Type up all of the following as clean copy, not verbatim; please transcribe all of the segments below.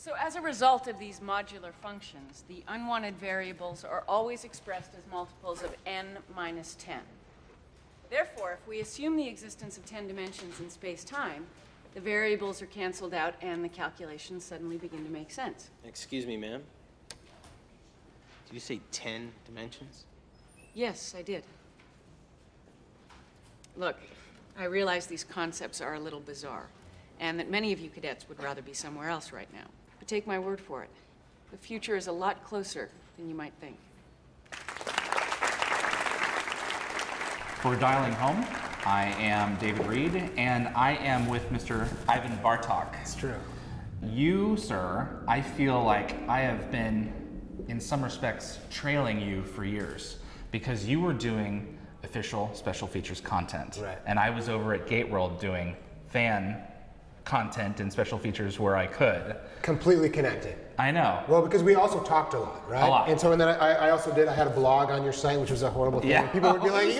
So as a result of these modular functions, the unwanted variables are always expressed as multiples of n minus 10. Therefore, if we assume the existence of 10 dimensions in space-time, the variables are canceled out and the calculations suddenly begin to make sense. Excuse me, ma'am. Did you say 10 dimensions? Yes, I did. Look, I realize these concepts are a little bizarre, and that many of you cadets would rather be somewhere else right now. But take my word for it. The future is a lot closer than you might think. For dialing home, I am David Reed, and I am with Mr. Ivon Bartok. It's true. You, sir, I feel like I have been, in some respects, trailing you for years, because you were doing official special features content. Right. And I was over at Gate World doing fan content and special features where I could. Completely connected. I know. Well, because we also talked a lot, right? A lot. And so, and then I also did, I had a blog on your site, which was a horrible thing. Yeah. People would be like,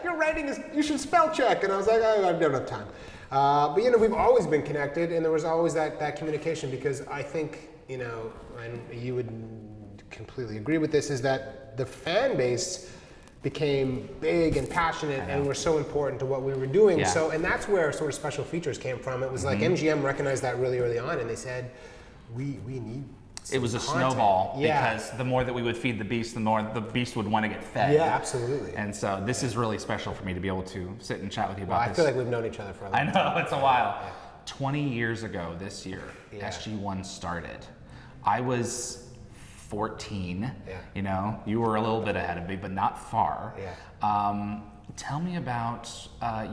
your writing is, you should spell check. And I was like, oh, I don't have time. But you know, we've always been connected, and there was always that communication, because I think, you know, and you would completely agree with this, is that the fan base became big and passionate and were so important to what we were doing. Yeah. So, and that's where sort of special features came from. It was like MGM recognized that really early on, and they said, we need It was a content. snowball, Yeah. because the more that we would feed the beast, the more the beast would want to get fed. Yeah, absolutely. And so this is really special for me to be able to sit and chat with you about Well, I this. feel like we've known each other for a long I time. know, it's a while. 20 years ago this year, Yeah. SG1 started. I was 14, Yeah. you know, you were a little bit ahead of me, but not far. Yeah. Tell me about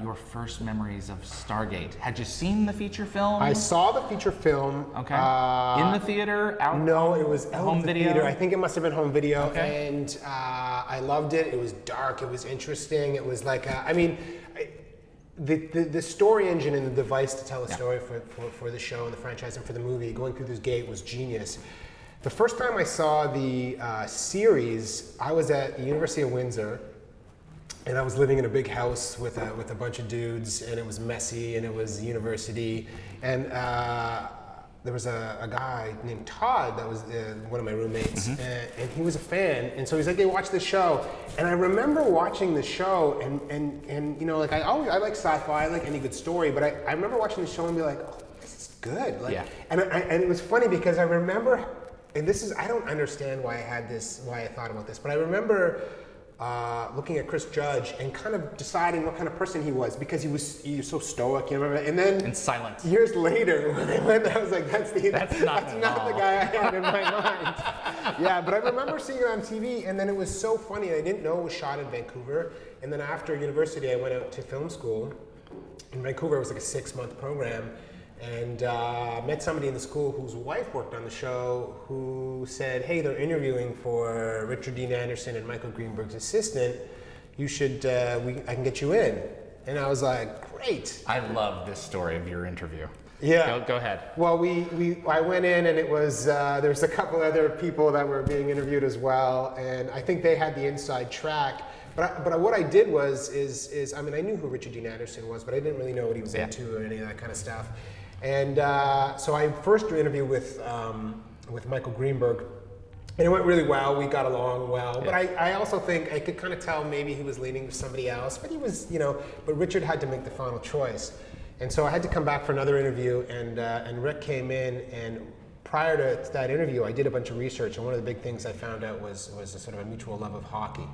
your first memories of Stargate. Had you seen the feature film? I saw the feature film. Okay. In the theater? Out? No, it was out home of the video? theater. I think it must have been home video. Okay. And I loved it. It was dark. It was interesting. It was like, the story engine and the device to tell a story for the show and the franchise and for the movie, going through this gate, was genius. The first time I saw the series, I was at the University of Windsor, and I was living in a big house with a bunch of dudes, and it was messy, and it was university, and there was a guy named Todd that was one of my roommates, and he was a fan, and so he's like, "Hey, watch this show," and I remember watching the show, and you know, like I like sci-fi, I like any good story, but I remember watching the show and be like, "Oh, this is good," like, Yeah. and it was funny because I remember, and this is, I don't understand why I thought about this, but I remember looking at Chris Judge and kind of deciding what kind of person he was, because he was so stoic, you remember? And then And silent. years later, when I went, I was like, that's not him the at all. guy I had in my mind. Yeah, but I remember seeing it on TV, and then it was so funny. I didn't know it was shot in Vancouver. And then after university, I went out to film school in Vancouver. It was like a 6-month program. And met somebody in the school whose wife worked on the show, who said, "Hey, they're interviewing for Richard Dean Anderson and Michael Greenberg's assistant. You should, I can get you in." And I was like, "Great." I love this story of your interview. Yeah. Go ahead. Well, I went in, and it was there was a couple other people that were being interviewed as well, and I think they had the inside track. But what I did was I mean, I knew who Richard Dean Anderson was, but I didn't really know what he was into or any of that kind of stuff. And so I first interviewed with Michael Greenberg, and it went really well. We got along well, but I also think I could kind of tell maybe he was leaning to somebody else. But he was, you know, but Richard had to make the final choice, and so I had to come back for another interview. And Rick came in, and prior to that interview, I did a bunch of research, and one of the big things I found out was a sort of a mutual love of hockey.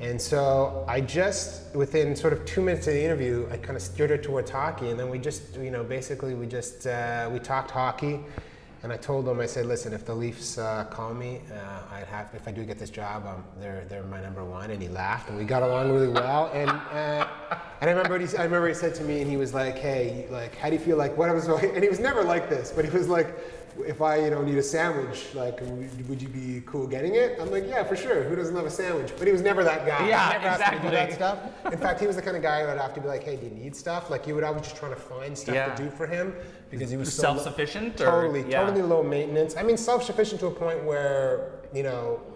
And so I just, within sort of 2 minutes of the interview, I kind of steered her towards hockey, and then we just, you know, basically we talked hockey, and I told him, I said, "Listen, if the Leafs call me, if I do get this job, they're my number one." And he laughed, and we got along really well. And I remember he said to me, and he was like, "Hey, like, how do you feel like what I was?" And he was never like this, but he was like, "If I, need a sandwich, like, would you be cool getting it?" I'm like, "Yeah, for sure. Who doesn't love a sandwich?" But he was never that guy. Yeah, he never asked me to do that exactly. stuff. In fact, he was the kind of guy who would have to be like, "Hey, do you need stuff?" Like, he would always just trying to find stuff to do for him, because he was so self-sufficient? Totally low maintenance. I mean, self-sufficient to a point where,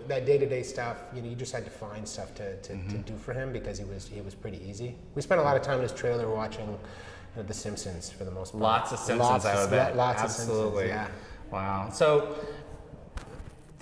that day-to-day stuff, you just had to find stuff to do for him, because he was pretty easy. We spent a lot of time in his trailer watching The Simpsons for the most part. Lots of Simpsons, I would bet. Lots Absolutely. of Simpsons, yeah. Wow. So,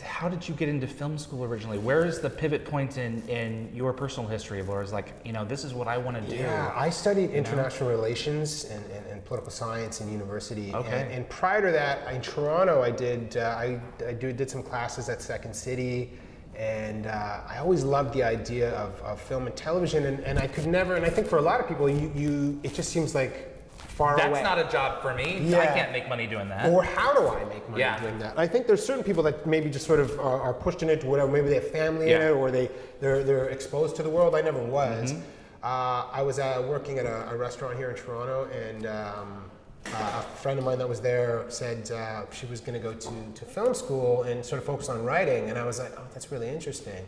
how did you get into film school originally? Where is the pivot point in your personal history of where it's like, you know, this is what I want to do? Yeah, I studied international relations and political science in university. Okay. And prior to that, in Toronto, I did some classes at Second City. And I always loved the idea of film and television. And I could never, and I think for a lot of people, it just seems like far away. That's not a job for me. Yeah. I can't make money doing that. Or how do I make money Yeah. doing that? I think there's certain people that maybe just sort of are pushed in it to whatever. Maybe they have family in Yeah. it, or they're exposed to the world. I never was. I was working at a restaurant here in Toronto, and a friend of mine that was there said she was going to go to film school and sort of focus on writing. And I was like, oh, that's really interesting.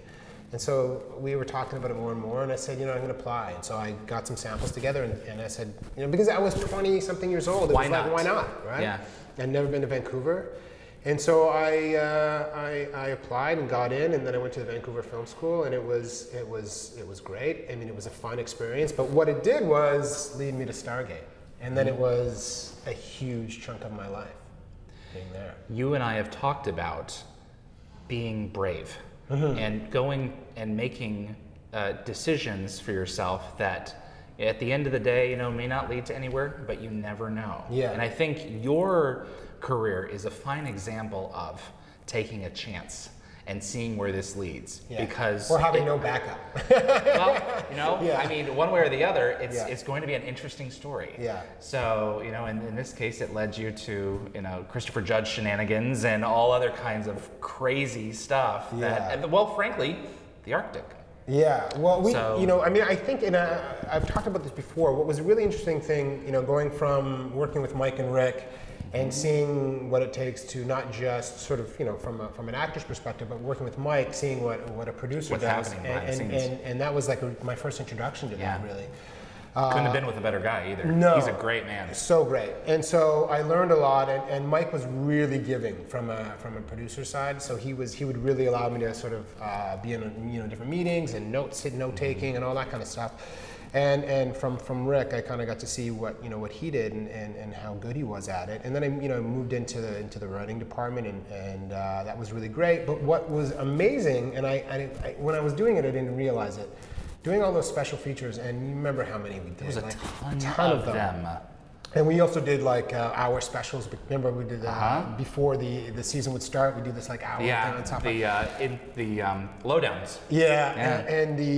And so we were talking about it more and more, and I said, I'm going to apply. And so I got some samples together, and I said, because I was 20-something years old, it Why was not? like, why not, right? Yeah. I'd never been to Vancouver. And so I applied and got in, and then I went to the Vancouver Film School, and it was great. I mean, it was a fun experience, but what it did was lead me to Stargate. And then it was a huge chunk of my life being there. You and I have talked about being brave and going and making decisions for yourself that at the end of the day, may not lead to anywhere, but you never know. Yeah. And I think your career is a fine example of taking a chance and seeing where this leads. Yeah. Because or having no backup. Well, Yeah. I mean, one way or the other, Yeah. it's going to be an interesting story. Yeah. So, in this case, it led you to, Christopher Judge shenanigans and all other kinds of crazy stuff. Yeah. Frankly, the Arctic. Yeah, well, So- I think I've talked about this before. What was a really interesting thing, going from working with Mike and Rick and seeing what it takes to not just sort of, from an actor's perspective, but working with Mike, seeing what a producer What's does. happening behind the scenes. And that was like my first introduction to that, Yeah. really. Couldn't have been with a better guy either. No. He's a great man. So great. And so I learned a lot, and Mike was really giving from a producer side. So he would really allow me to sort of be in different meetings and note taking and all that kind of stuff. And from Rick, I kind of got to see what he did and how good he was at it. And then I moved into the writing department, and that was really great. But what was amazing, and I when I was doing it, I didn't realize it. Doing all those special features, and you remember how many we did. There was a like, ton of them. And we also did like hour specials. Remember we did before the season would start. We do this like hour thing Yeah, on top the lowdowns.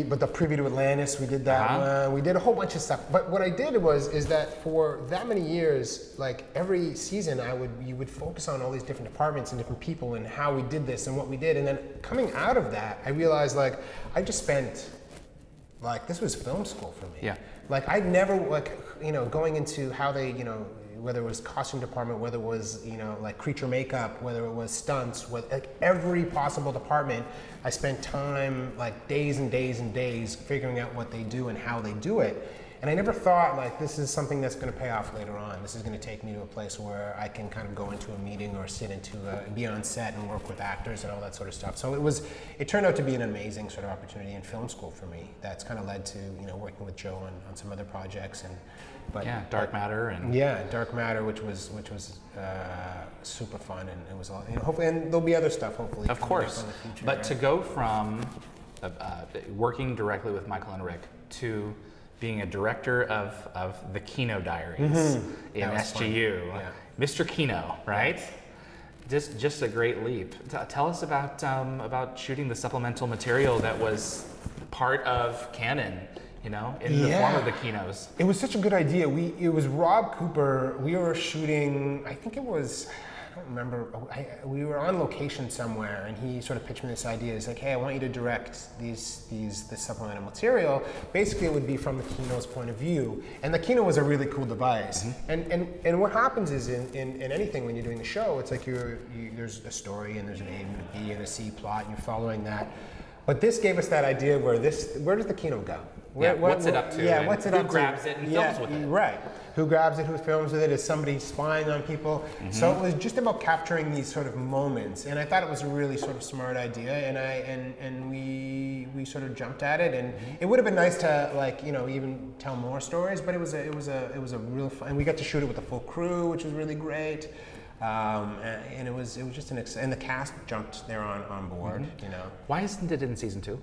But the preview to Atlantis, we did that one. We did a whole bunch of stuff. But what I did is that for that many years, like every season, you would focus on all these different departments and different people and how we did this and what we did. And then coming out of that, I realized like I just spent this was film school for me. Yeah. Like I never going into how they whether it was costume department, whether it was like creature makeup, whether it was stunts, like every possible department, I spent time like days and days and days figuring out what they do and how they do it. And I never thought like this is something that's going to pay off later on. This is going to take me to a place where I can kind of go into a meeting or be on set and work with actors and all that sort of stuff. So it turned out to be an amazing sort of opportunity in film school for me. That's kind of led to working with Joe on some other projects Dark Matter and Dark Matter, which was super fun, and it was all hopefully, and there'll be other stuff hopefully. of coming up course. in the future, But right? to go from working directly with Michael and Rick to being a director of the Kino Diaries in That was fun. SGU, Yeah. Mr. Kino, right? Just a great leap. Tell us about shooting the supplemental material that was part of canon, in the form of the Kinos. It was such a good idea. It was Rob Cooper. We were shooting. I think it was. I don't remember. We were on location somewhere, and he sort of pitched me this idea. He's like, "Hey, I want you to direct this supplemental material. Basically, it would be from the Kino's point of view." And the Kino was a really cool device. And what happens is in anything when you're doing a show, it's like there's a story and there's an A and a B and a C plot, and you're following that. But this gave us that idea where does the Kino go? What's it up to? Yeah, and what's it who up to? grabs it and films with it? Right. Who grabs it? Who films with it? Is somebody spying on people? So it was just about capturing these sort of moments, and I thought it was a really sort of smart idea, and we sort of jumped at it, and it would have been nice to even tell more stories, but it was a real fun. And we got to shoot it with a full crew, which was really great. And it was just and the cast jumped there on board, you know. Why isn't it in season 2?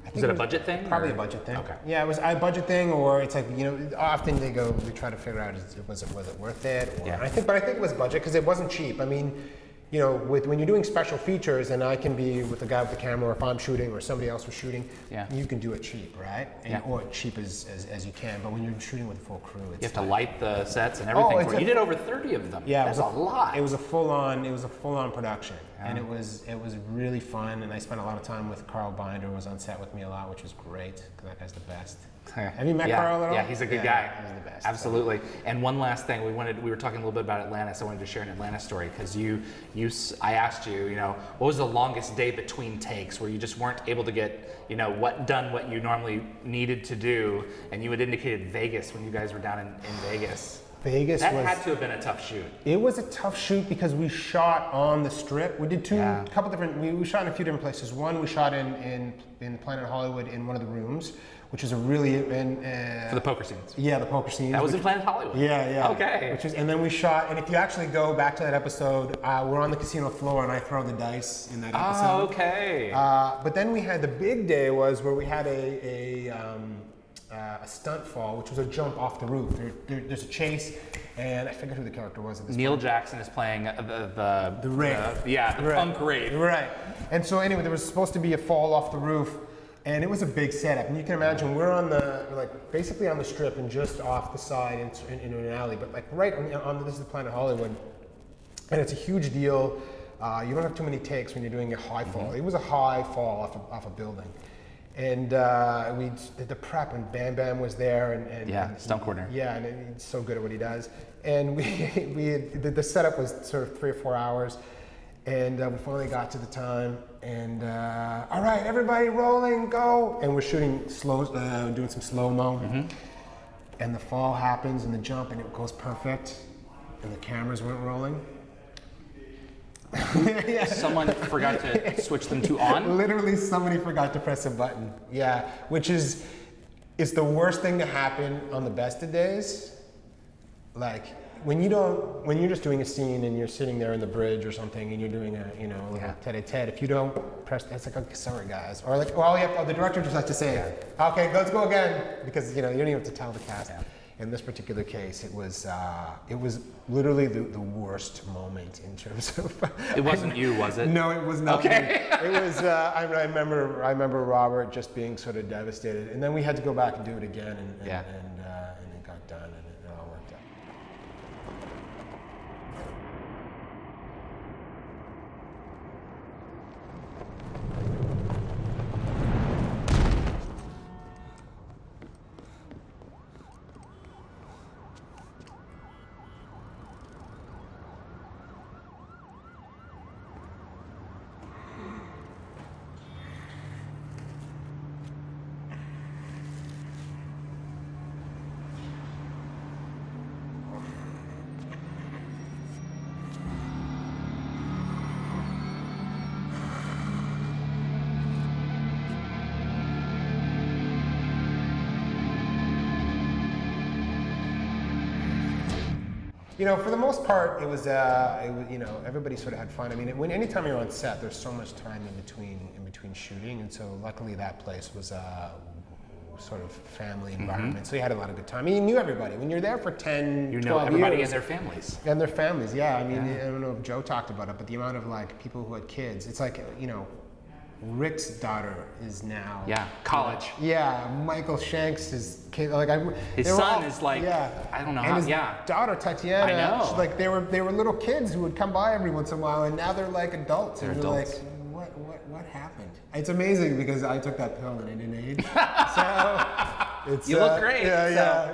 I think Was it a budget thing? Probably or? a budget thing. Okay. Yeah, it was a budget thing, or it's like, you know, often they try to figure out was it worth it? Or, Yeah. I think it was budget because it wasn't cheap. I mean, you know, when you're doing special features, and I can be with the guy with the camera, or if I'm shooting, or somebody else was shooting, Yeah. you can do it cheap, right? Yeah. Or cheap as you can. But when you're shooting with a full crew, it's You have to like- light the sets and everything. it's for it. a- You did over 30 of them. Yeah, That's a lot. It was a full on production, and it was really fun. And I spent a lot of time with Carl Binder, who was on set with me a lot, which was great because that guy's the best. Have you met Carl at all? Yeah, he's a good guy. He's the best. Absolutely. And one last thing, we were talking a little bit about Atlantis. I wanted to share an Atlantis story because I asked you, you know, what was the longest day between takes where you just weren't able to get, you know, what you normally needed to do, and you had indicated Vegas when you guys were down in Vegas. Vegas That was. had to have been a tough shoot. It was a tough shoot because we shot on the Strip. We did couple different. We shot in a few different places. One, we shot in Planet Hollywood in one of the rooms, which is a really For the poker scenes. yeah, the poker scenes. That was in Planet Hollywood. Yeah. Okay. And then we shot, and if you actually go back to that episode, we're on the casino floor, and I throw the dice in that episode. Oh, okay. But then we had the big day was where we had a stunt fall, which was a jump off the roof. There's a chase, and I forget who the character was at this Neil point. Jackson is playing the Wraith. the punk Wraith. Right. And so anyway, there was supposed to be a fall off the roof, and it was a big setup. And you can imagine we're basically on the Strip and just off the side in an alley, but like right on this is the Planet Hollywood, and it's a huge deal. You don't have too many takes when you're doing a high fall. It was a high fall off a building. And we did the prep, and Bam Bam was there, and stunt coordinator. Yeah, and he's so good at what he does. And the setup was sort of 3 or 4 hours, and we finally got to the time. And all right, everybody, rolling, go! And we're shooting doing some slow mo. And the fall happens, and the jump, and it goes perfect, and the cameras weren't rolling. Someone forgot to switch them to on? Literally, somebody forgot to press a button. Yeah, which is the worst thing to happen on the best of days. Like when you're just doing a scene and you're sitting there in the bridge or something, and you're doing a tete-a-tete. If you don't press, it's like, okay, sorry guys, or like, well, the director just has to say, okay, let's go again, because you don't even have to tell the cast. Yeah. In this particular case, it was literally the worst moment in terms of. It wasn't you, was it? No, it was not. Okay. It was. I remember Robert just being sort of devastated, and then we had to go back and do it again, and it got done, and it all worked out. You know, for the most part, it was everybody sort of had fun. I mean, anytime you're on set, there's so much time in between shooting, and so luckily that place was a sort of family environment. So you had a lot of good time. I mean, you knew everybody. When you're there for 10, You 12 know everybody years, and their families. and their families, yeah. I mean, I don't know if Joe talked about it, but the amount of like people who had kids. It's like, you know, Rick's daughter is now college. Yeah, Michael Shanks' his kid, like His they were son all- is like, I don't know and how. his Yeah. daughter Tatiana, I know. she's like they were little kids who would come by every once in a while, and now they're like adults. They're and adults. You're like, what happened? It's amazing because I took that pill and I didn't age. So it's, You look great. Yeah.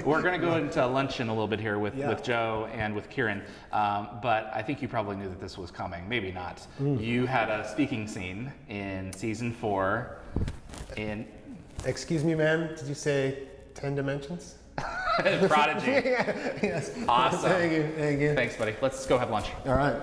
We're going to go into lunch in a little bit here with Joe and with Kieran, but I think you probably knew that this was coming. Maybe not. You had a speaking scene in season 4 in Excuse me, ma'am. Did you say 10 dimensions? Prodigy. Yes. Awesome. Thank you. Thanks, buddy. Let's go have lunch. All right.